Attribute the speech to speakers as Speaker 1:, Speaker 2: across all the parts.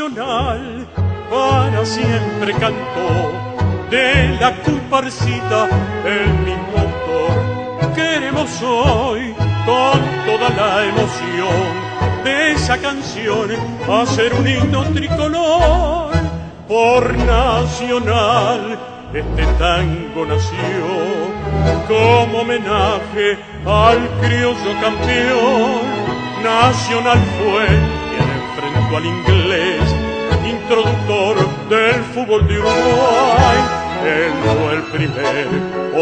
Speaker 1: nacional para siempre cantó, de la comparsita el mismo autor. Queremos hoy con toda la emoción de esa canción hacer un himno tricolor. Por nacional este tango nació como homenaje al criollo campeón. Nacional fue quien enfrentó al inglés, introductor del fútbol de Uruguay. Él fue el primer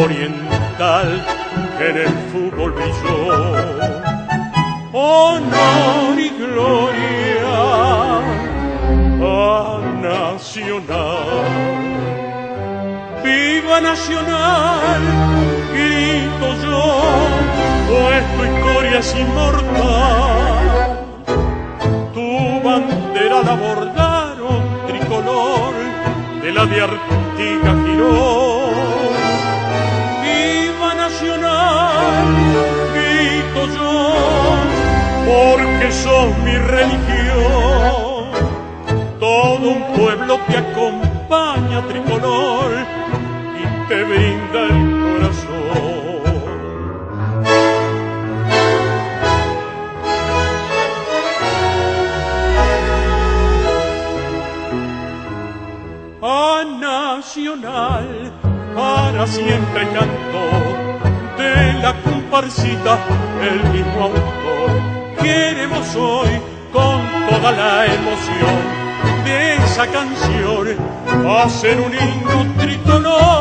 Speaker 1: oriental que en el fútbol brilló. Honor y gloria a Nacional. ¡Viva Nacional! Grito yo, pues tu historia es inmortal. Tu bandera la bordaron tricolor de la de Artigas Girón. ¡Viva Nacional! Grito yo, porque sos mi religión. Todo un pueblo te acompaña tricolor y te brinda el corazón. A Nacional para siempre cantó, de la comparsita el mismo autor. Queremos hoy con toda la emoción de esa canción hacer un himno tricolor.